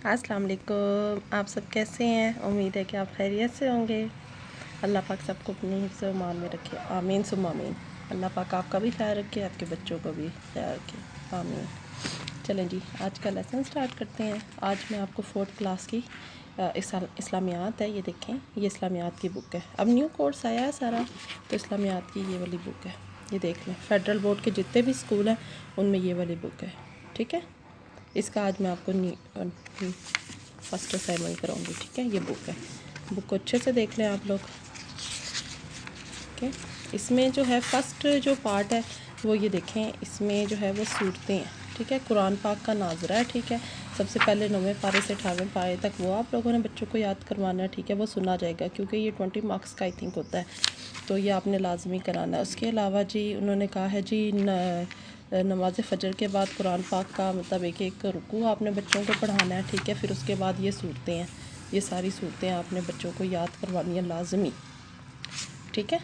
अस्सलाम वालेकुम। आप सब कैसे हैं? उम्मीद है कि आप खैरियत से होंगे। अल्लाह पाक सबको अपनी हिफ्ज़ व ईमान में रखे, आमीन सुम्मा आमीन। अल्लाह पाक आपका भी ख्याल रखे, आपके बच्चों को भी ख्याल रखे, आमीन। चलें जी, आज का लेसन स्टार्ट करते हैं। आज मैं आपको 4th क्लास की इस्लामियात है, ये देखें, ये इस्लामियात की बुक है। अब न्यू कोर्स आया है सारा, तो इस्लामियात की ये वाली बुक है, ये देख लें। फेडरल बोर्ड के जितने भी स्कूल हैं उनमें ये वाली बुक है, ठीक है। इसका आज मैं आपको फर्स्ट असाइनमेंट कराऊंगी, ठीक है। ये बुक है, बुक को अच्छे से देख लें आप लोग, ठीक है। इसमें जो है फर्स्ट जो पार्ट है वो ये देखें, इसमें जो है वो सूरतें हैं, ठीक है। कुरान पाक का नाजरा है, ठीक है। सबसे पहले 9वें पारे से 18वें पारे तक वो आप लोगों ने बच्चों को याद करवाना है, ठीक है। वो सुना जाएगा क्योंकि ये 20 मार्क्स का आई थिंक होता है, तो ये आपने लाजमी कराना है। उसके अलावा जी उन्होंने कहा है जी नमाज फ़जर के बाद कुरान पाक का मतलब एक एक रुकू आपने बच्चों को पढ़ाना है, ठीक है। फिर उसके बाद ये सूरतें हैं, ये सारी सूरतें आपने बच्चों को याद करवानी है लाजमी, ठीक है।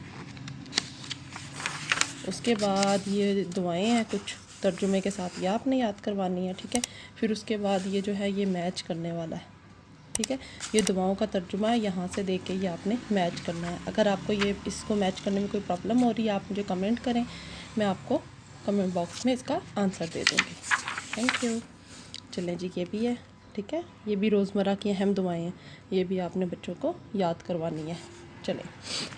उसके बाद ये दुआएं हैं कुछ तर्जुमे के साथ, ये आपने याद करवानी है, ठीक है। फिर उसके बाद ये जो है ये मैच करने वाला है, ठीक है। ये दुआओं का तर्जुमा है, यहाँ से देख के ये आपने मैच करना है। अगर आपको ये इसको मैच करने में कोई प्रॉब्लम हो रही है आप मुझे कमेंट करें, मैं आपको कमेंट बॉक्स में इसका आंसर दे दूँगी। Thank you. चलें जी, ये भी है, ठीक है। ये भी रोज़मर्रा की अहम दुआएं हैं, ये भी आपने बच्चों को याद करवानी है। चलें,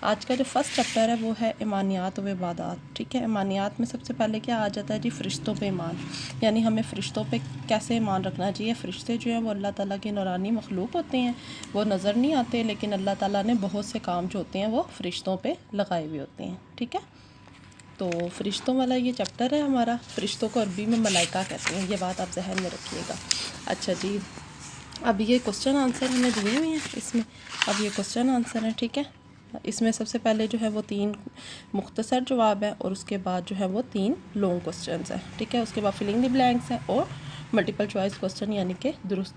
आज का जो फर्स्ट चैप्टर है वो है ईमानियात व इबादात, ठीक है। ईमानियात में सबसे पहले क्या आ जाता है जी, फ़रिश्तों पे ईमान, यानी हमें फ़रिश्तों पे कैसे ईमान रखना चाहिए। फ़रिश्ते जो हैं वो अल्लाह ताला के नूरानी मखलूक होते हैं, वो नज़र नहीं आते, लेकिन अल्लाह ताला ने बहुत से काम जो होते हैं वो फ़रिश्तों पे लगाए हुए होते हैं, ठीक है। तो फ़रिश्तों वाला ये चैप्टर है हमारा। फ़रिश्तों को अरबी में मलाइका कहते हैं, ये बात आप जहन में रखिएगा। अच्छा जी, अब ये क्वेश्चन आंसर हमें दिए हुए हैं इसमें, अब ये क्वेश्चन आंसर है, ठीक है। इसमें सबसे पहले जो है वो 3 मुख्तसर जवाब है और उसके बाद जो है वो 3 लॉन्ग क्वेश्चंस हैं, ठीक है। उसके बाद फिलिंग द ब्लैंक्स हैं और मल्टीपल चॉइस क्वेश्चन, यानी कि दुरुस्त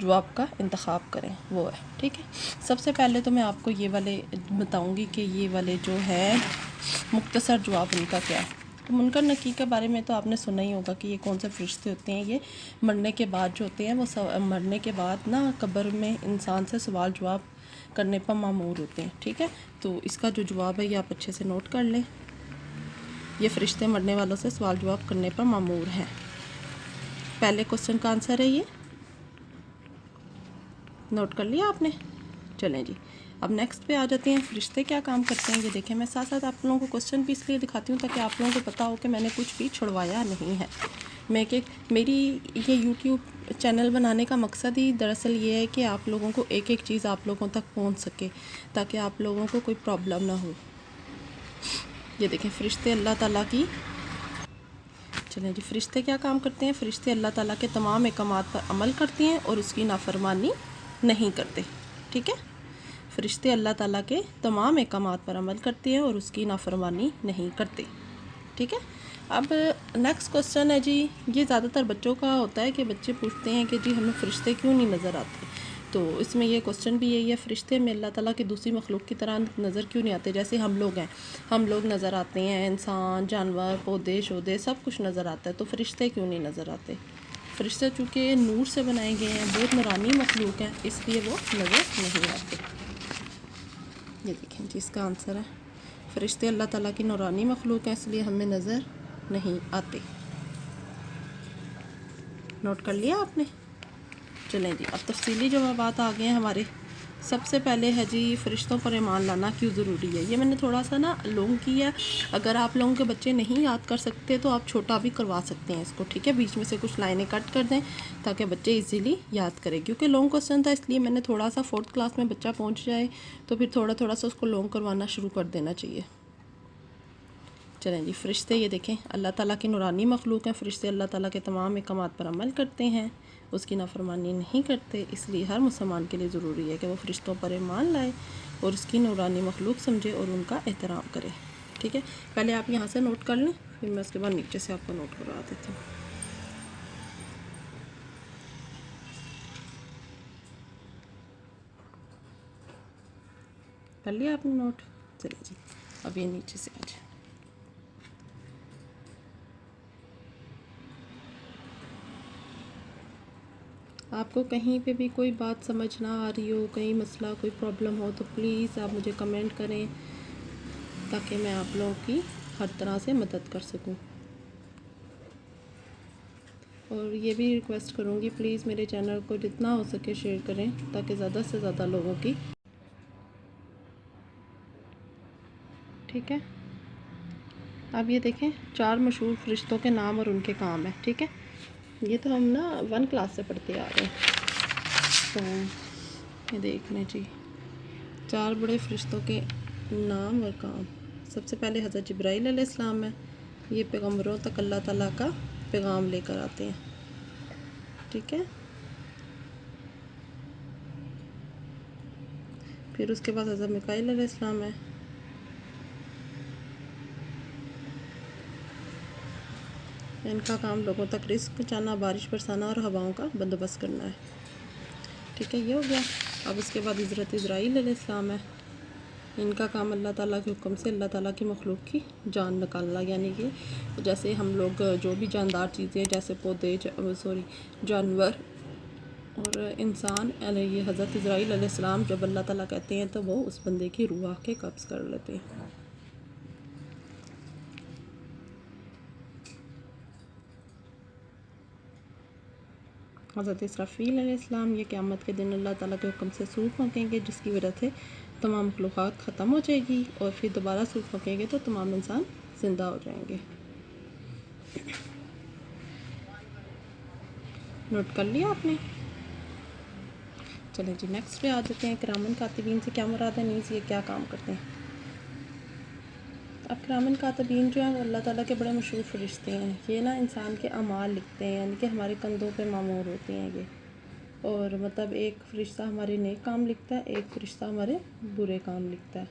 जवाब का इंतखाब करें, वो है, ठीक है। सबसे पहले तो मैं आपको ये वाले बताऊंगी कि ये वाले जो है मुख्तसर जवाब उनका क्या है। तो मुनकर नकीर के बारे में तो आपने सुना ही होगा कि ये कौन से फरिश्ते होते हैं। ये मरने के बाद जो होते हैं वो मरने के बाद ना कब्र में इंसान से सवाल जवाब करने पर मामूर होते हैं, ठीक है। तो इसका जो जवाब है ये आप अच्छे से नोट कर लें। ये फरिश्ते मरने वालों से सवाल जवाब करने पर मामूर हैं। पहले क्वेश्चन का आंसर है ये, नोट कर लिया आपने। चलें जी, अब नेक्स्ट पे आ जाते हैं, फरिश्ते क्या काम करते हैं। ये देखें, मैं साथ साथ आप लोगों को क्वेश्चन भी इसलिए दिखाती हूँ ताकि आप लोगों को पता हो कि मैंने कुछ भी छुड़वाया नहीं है। मेरी ये यूट्यूब चैनल बनाने का मकसद ही दरअसल ये है कि आप लोगों को एक एक चीज़ आप लोगों तक पहुँच सके, ताकि आप लोगों को कोई प्रॉब्लम ना हो। ये देखें, फ़रिश्ते अल्लाह ताला की, चलें जी, फ़रिश्ते क्या काम करते हैं। फ़रिश्ते अल्लाह ताला के तमाम अहकामात पर अमल करते हैं और उसकी नाफरमानी नहीं करते, ठीक है। फ़रिश्ते अल्लाह ताला के तमाम अहकामात पर अमल करते हैं और उसकी नाफरमानी नहीं करते, ठीक है। अब नेक्स्ट क्वेश्चन है जी, ये ज़्यादातर बच्चों का होता है कि बच्चे पूछते हैं कि जी हमें फ़रिश्ते क्यों नहीं नज़र आते। तो इसमें ये क्वेश्चन भी यही है, फ़रिश्ते में अल्लाह ताला की दूसरी मखलूक की तरह नज़र क्यों नहीं आते। जैसे हम लोग हैं, हम लोग नज़र आते हैं, इंसान, जानवर, पौधे शौधे सब कुछ नज़र आता है, तो फ़रिश्ते क्यों नहीं नज़र आते। फ़रिश्ते चूँकि नूर से बनाए गए हैं, बहुत नूरानी मखलूक हैं, इसलिए वो नज़र नहीं आते। ये देखें जी, इसका आंसर है फ़रिश्ते अल्लाह ताला की नूरानी मखलूक हैं, इसलिए हमें नज़र नहीं आते। नोट कर लिया आपने। चलें जी, अब तफसीली जवाबात आ गए हैं हमारे। सबसे पहले है जी, फ़रिश्तों पर ईमान लाना क्यों ज़रूरी है। ये मैंने थोड़ा सा ना लॉन्ग किया, अगर आप लोगों के बच्चे नहीं याद कर सकते तो आप छोटा भी करवा सकते हैं इसको, ठीक है। बीच में से कुछ लाइनें कट कर दें ताकि बच्चे इजीली याद करें, क्योंकि लॉन्ग क्वेश्चन था इसलिए मैंने थोड़ा सा 4th क्लास में बच्चा पहुँच जाए तो फिर थोड़ा थोड़ा सा उसको लॉन्ग करवाना शुरू कर देना चाहिए। चलें जी, फ़रिश्ते ये देखें अल्लाह ताला की नूरानी मखलूक हैं। फ़रिश्ते अल्लाह ताला के तमाम अहकामात पर अमल करते हैं, उसकी नाफरमानी नहीं करते, इसलिए हर मुसलमान के लिए ज़रूरी है कि वो फ़रिश्तों पर ईमान लाए और उसकी नूरानी मखलूक समझे और उनका एहतराम करे, ठीक है। पहले आप यहाँ से नोट कर लें, फिर मैं उसके बाद नीचे से आपको नोट करवा देती हूँ। कर लिया आपने नोट। चलिए जी, अब ये नीचे से आ जाए। आपको कहीं पे भी कोई बात समझ ना आ रही हो, कहीं मसला कोई प्रॉब्लम हो, तो प्लीज़ आप मुझे कमेंट करें ताकि मैं आप लोगों की हर तरह से मदद कर सकूं। और ये भी रिक्वेस्ट करूंगी, प्लीज़ मेरे चैनल को जितना हो सके शेयर करें ताकि ज़्यादा से ज़्यादा लोगों की, ठीक है। अब ये देखें 4 मशहूर फरिश्तों के नाम और उनके काम है, ठीक है। ये तो हम ना 1 क्लास से पढ़ते आ रहे हैं। तो ये देख लें जी, 4 बड़े फरिश्तों के नाम और काम। सबसे पहले हज़रत जिब्राईल अलैहिस्सलाम है। ये पैगम्बरों तक अल्लाह ताला का पैगाम लेकर आते हैं, ठीक है। फिर उसके बाद हज़रत मिकाईल अलैहिस्सलाम है। इनका काम लोगों तक रिस्क पहुँचाना, बारिश बरसाना और हवाओं का बंदोबस्त करना है, ठीक है। ये हो गया। अब उसके बाद हज़रत इज़राइल अलैहिस्सलाम है। इनका काम अल्लाह ताला के हुक्म से अल्लाह ताला की मखलूक की जान निकालना, यानी कि जैसे हम लोग जो भी जानदार चीज़ें जैसे पौधे जानवर और इंसान, ये हज़रत इज़राइल अलैहिस्सलाम जब अल्लाह ताला कहते हैं तो वो उस बंदे की रूह आके कब्ज़ कर लेते हैं। हज़रत इसराफील अलैहिस्सलाम, ये क़यामत के दिन अल्लाह ताला के हुक्म से सूर फूंकेंगे, जिसकी वजह से तमाम मखलूक़ात ख़त्म हो जाएगी और फिर दोबारा सूर फूंकेंगे तो तमाम इंसान ज़िंदा हो जाएंगे। नोट कर लिया आपने? चलें जी, नेक्स्ट पे आ जाते हैं। किरामन कातिबीन से क्या मुराद है, मीन्स ये क्या काम करते हैं। अब किरामन कातिबीन जो है वो अल्लाह ताला के बड़े मशहूर फरिश्ते हैं। ये ना इंसान के अमाल लिखते हैं, यानी कि हमारे कंधों पे मामूर होते हैं ये। और मतलब एक फ़रिश्ता हमारे नेक काम लिखता है, एक फ़रिश्ता हमारे बुरे काम लिखता है।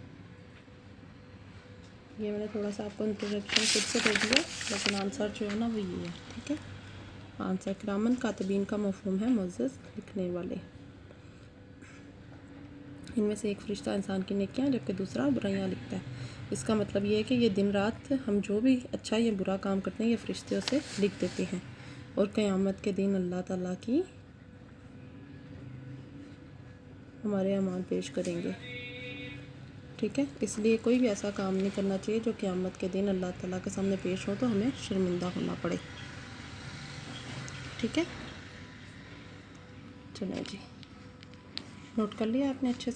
ये मैंने थोड़ा सा आपको इंट्रोडक्शन खुद से दे दिया, लेकिन आंसर जो है ना वो ये है, ठीक है। आंसर किरामन कातिबीन का मफ़हूम है मुअज़्ज़ज़, लिखने वाले। इनमें से एक फ़रिश्ता इंसान की नेकियां जबकि दूसरा बुराइयां लिखता है। इसका मतलब ये है कि ये दिन रात हम जो भी अच्छा या बुरा काम करते हैं ये फ़रिश्ते उसे लिख देते हैं और क़यामत के दिन अल्लाह ताला की हमारे अमाल पेश करेंगे, ठीक है। इसलिए कोई भी ऐसा काम नहीं करना चाहिए जो क़यामत के दिन अल्लाह ताला के सामने पेश हो तो हमें शर्मिंदा होना पड़े, ठीक है। चलें जी, नोट कर लिया आपने? अच्छे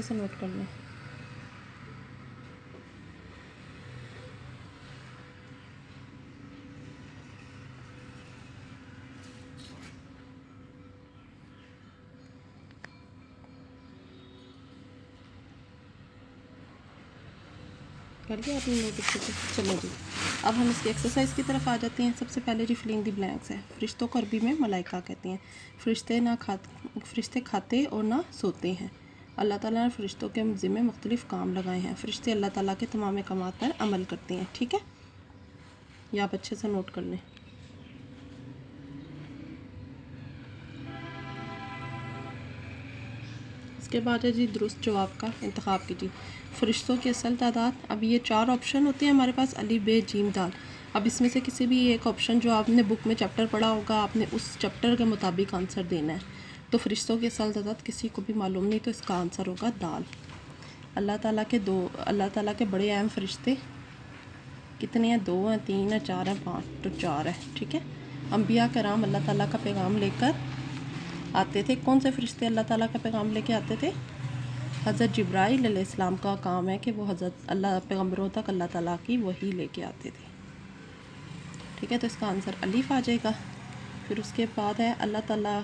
से नोट कर लें। कर लिया आपने नोट अच्छे से? चलो जी, अब हम इसकी एक्सरसाइज की तरफ आ जाते हैं। सबसे पहले जी फिलिंग द ब्लैंक्स है। फ़रिश्तों को अरबी में मलाइका कहते हैं। फ़रिश्ते खाते और ना सोते हैं। अल्लाह ताला ने फ़रिश्तों के ज़िम्मे मुख्तलिफ़ काम लगाए हैं। फ़रिश्ते अल्लाह ताला के तमाम अहकामात पर अमल करते हैं, ठीक है। ये आप अच्छे से नोट कर लें। इसके बाद है जी दुरुस्त जवाब का इंतखाब कीजिए। फ़रिश्तों की असल तादाद, अब ये 4 ऑप्शन होते हैं हमारे पास, अली बे जीम दाल। अब इसमें से किसी भी एक ऑप्शन जो आपने बुक में चैप्टर पढ़ा होगा, आपने उस चैप्टर के मुताबिक आंसर देना है। तो फ़रिश्तों की असल तादाद किसी को भी मालूम नहीं, तो इसका आंसर होगा दाल। अल्लाह ताला के बड़े अहम फ़रिश्ते कितने हैं? 2 हैं, 3 हैं, 4 हैं, 5, तो 4 है, ठीक है। अम्बिया कराम अल्लाह ताला का पैगाम लेकर आते थे। कौन से फ़रिश्ते अल्लाह ताला का पैगाम लेके आते थे? हज़रत जिब्राईल अलैहिस्सलाम का काम है कि वो पैगम्बरों तक अल्लाह ताला की वही लेके आते थे, ठीक है। तो इसका आंसर अलीफ आ जाएगा। फिर उसके बाद है अल्लाह ताला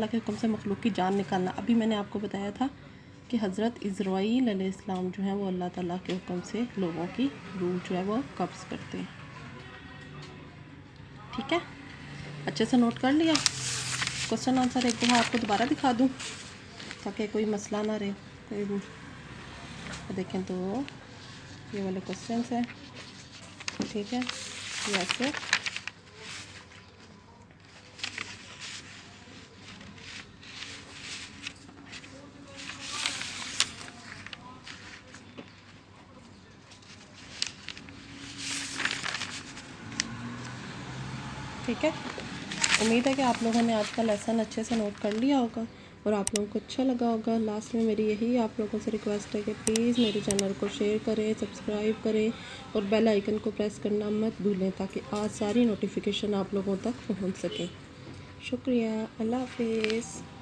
के हुक्म से मखलूक की जान निकालना। अभी मैंने आपको बताया था कि हज़रत इज़राईल अलैहिस्सलाम जो हैं वो अल्लाह ताला के हुक्म से लोगों की रूह जो है वो कब्ज़ करते हैं, ठीक है। अच्छे से नोट कर लिया? क्वेश्चन आंसर एक दफ़ा आपको दोबारा दिखा दूँ ताकि कोई मसला ना रहे। देखें तो ये वाले क्वेश्चंस हैं, ठीक है। वैसे ठीक है। उम्मीद है कि आप लोगों ने आज का लेसन अच्छे से नोट कर लिया होगा और आप लोगों को अच्छा लगा होगा। लास्ट में मेरी यही आप लोगों से रिक्वेस्ट है कि प्लीज़ मेरे चैनल को शेयर करें, सब्सक्राइब करें और बेल आइकन को प्रेस करना मत भूलें ताकि आज सारी नोटिफिकेशन आप लोगों तक पहुंच सके। शुक्रिया। अल्लाह हाफिज़।